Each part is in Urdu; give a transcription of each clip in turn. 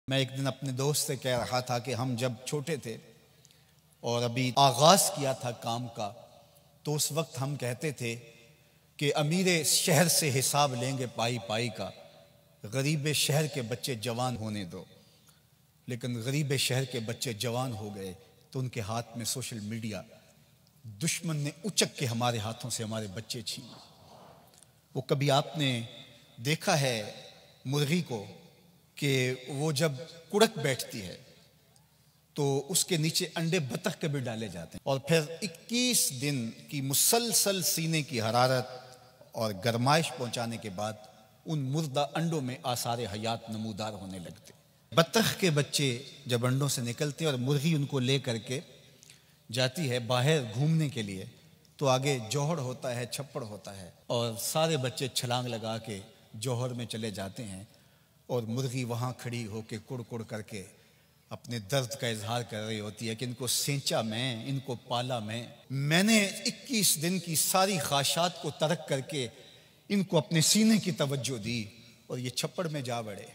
میں ایک دن اپنے دوست سے کہہ رہا تھا کہ ہم جب چھوٹے تھے اور ابھی آغاز کیا تھا کام کا تو اس وقت ہم کہتے تھے کہ امیر شہر سے حساب لیں گے پائی پائی کا، غریب شہر کے بچے جوان ہونے دو۔ لیکن غریب شہر کے بچے جوان ہو گئے تو ان کے ہاتھ میں سوشل میڈیا، دشمن نے اچک کے ہمارے ہاتھوں سے ہمارے بچے چھین۔ وہ کبھی آپ نے دیکھا ہے مرغی کو کہ وہ جب کڑک بیٹھتی ہے تو اس کے نیچے انڈے بطخ کے بھی ڈالے جاتے ہیں، اور پھر 21 دن کی مسلسل سینے کی حرارت اور گرمائش پہنچانے کے بعد ان مردہ انڈوں میں آثار حیات نمودار ہونے لگتے۔ بطخ کے بچے جب انڈوں سے نکلتے اور مرغی ان کو لے کر کے جاتی ہے باہر گھومنے کے لیے تو آگے جوہر ہوتا ہے، چھپڑ ہوتا ہے، اور سارے بچے چھلانگ لگا کے جوہر میں چلے جاتے ہیں اور مرغی وہاں کھڑی ہو کے کڑ کڑ کر کے اپنے درد کا اظہار کر رہی ہوتی ہے کہ ان کو سینچا میں، ان کو پالا میں نے 21 دن کی ساری خواہشات کو ترک کر کے ان کو اپنے سینے کی توجہ دی اور یہ چھپڑ میں جا بڑھے۔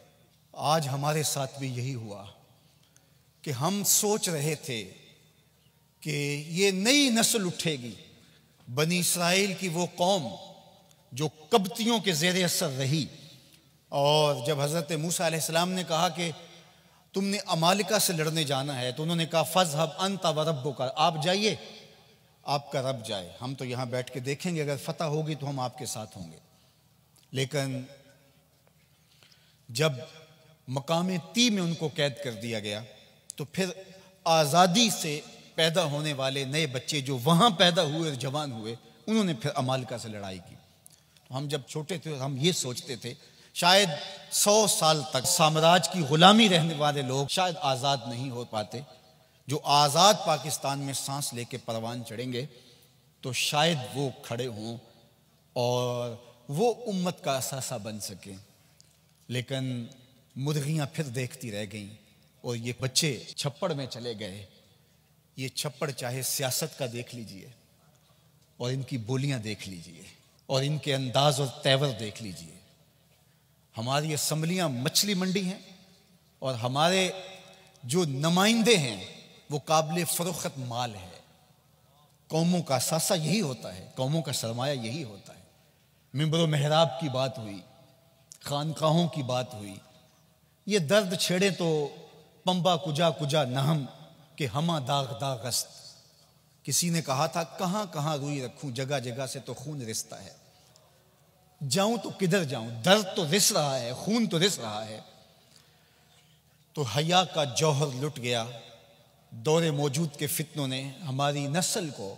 آج ہمارے ساتھ بھی یہی ہوا کہ ہم سوچ رہے تھے کہ یہ نئی نسل اٹھے گی، بنی اسرائیل کی وہ قوم جو قبطیوں کے زیر اثر رہی، اور جب حضرت موسیٰ علیہ السلام نے کہا کہ تم نے عمالقہ سے لڑنے جانا ہے تو انہوں نے کہا فَاذْهَبْ أَنْتَ وَرَبُّكَ، آپ جائیے، آپ کا رب جائے، ہم تو یہاں بیٹھ کے دیکھیں گے، اگر فتح ہوگی تو ہم آپ کے ساتھ ہوں گے۔ لیکن جب مقام طی میں ان کو قید کر دیا گیا تو پھر آزادی سے پیدا ہونے والے نئے بچے جو وہاں پیدا ہوئے اور جوان ہوئے، انہوں نے پھر عمالقہ سے لڑائی کی۔ ہم جب چھوٹے تھے ہم یہ سوچتے تھے شاید 100 سال تک سامراج کی غلامی رہنے والے لوگ شاید آزاد نہیں ہو پاتے، جو آزاد پاکستان میں سانس لے کے پروان چڑھیں گے تو شاید وہ کھڑے ہوں اور وہ امت کا اثاثہ بن سکیں۔ لیکن مرغیاں پھر دیکھتی رہ گئیں اور یہ بچے چھپڑ میں چلے گئے۔ یہ چھپڑ چاہے سیاست کا دیکھ لیجئے اور ان کی بولیاں دیکھ لیجئے اور ان کے انداز اور تیور دیکھ لیجئے۔ ہماری اسمبلیاں مچھلی منڈی ہیں اور ہمارے جو نمائندے ہیں وہ قابل فروخت مال ہے۔ قوموں کا اثاثہ یہی ہوتا ہے، قوموں کا سرمایہ یہی ہوتا ہے۔ منبر و محراب کی بات ہوئی، خانقاہوں کی بات ہوئی، یہ درد چھیڑے تو پمبا کجا کجا نہم کہ ہما داغ داغ است۔ کسی نے کہا تھا کہاں کہاں روئی رکھوں، جگہ جگہ سے تو خون رستا ہے، جاؤں تو کدھر جاؤں، درد تو رس رہا ہے، خون تو رس رہا ہے۔ تو حیا کا جوہر لٹ گیا، دور موجود کے فتنوں نے ہماری نسل کو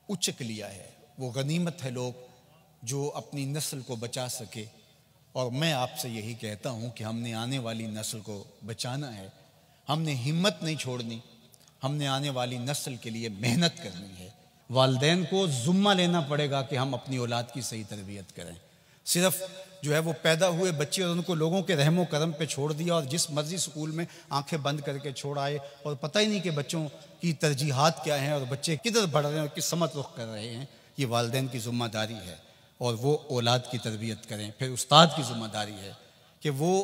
اچک لیا ہے۔ وہ غنیمت ہے لوگ جو اپنی نسل کو بچا سکے، اور میں آپ سے یہی کہتا ہوں کہ ہم نے آنے والی نسل کو بچانا ہے، ہم نے ہمت نہیں چھوڑنی، ہم نے آنے والی نسل کے لیے محنت کرنی ہے۔ والدین کو ذمہ لینا پڑے گا کہ ہم اپنی اولاد کی صحیح تربیت کریں۔ صرف جو ہے وہ پیدا ہوئے بچے اور ان کو لوگوں کے رحم و کرم پہ چھوڑ دیا اور جس مرضی سکول میں آنکھیں بند کر کے چھوڑ آئے، اور پتہ ہی نہیں کہ بچوں کی ترجیحات کیا ہیں اور بچے کدھر بڑھ رہے ہیں اور کس سمت رخ کر رہے ہیں۔ یہ والدین کی ذمہ داری ہے اور وہ اولاد کی تربیت کریں۔ پھر استاد کی ذمہ داری ہے کہ وہ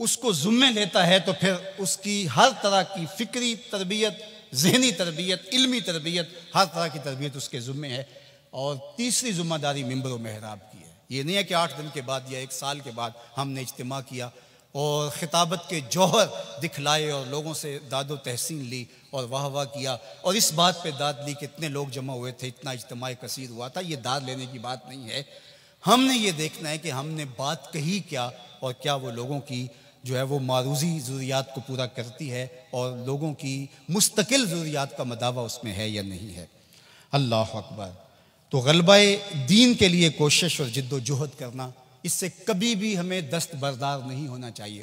اس کو ذمہ لیتا ہے تو پھر اس کی ہر طرح کی فکری تربیت، ذہنی تربیت، علمی تربیت، ہر طرح کی تربیت اس کے ذمہ ہے۔ اور تیسری ذمہ داری منبر و محراب کی ہے۔ یہ نہیں ہے کہ 8 دن کے بعد یا 1 سال کے بعد ہم نے اجتماع کیا اور خطابت کے جوہر دکھلائے اور لوگوں سے داد و تحسین لی اور واہ واہ کیا اور اس بات پہ داد لی کہ اتنے لوگ جمع ہوئے تھے، اتنا اجتماع کثیر ہوا تھا۔ یہ داد لینے کی بات نہیں ہے۔ ہم نے یہ دیکھنا ہے کہ ہم نے بات کہی کیا اور کیا وہ لوگوں کی جو ہے وہ معروضی ضروریات کو پورا کرتی ہے اور لوگوں کی مستقل ضروریات کا مداوع اس میں ہے یا نہیں ہے۔ اللہ اکبر۔ تو غلبہ دین کے لیے کوشش اور جد و جہد کرنا، اس سے کبھی بھی ہمیں دست بردار نہیں ہونا چاہیے۔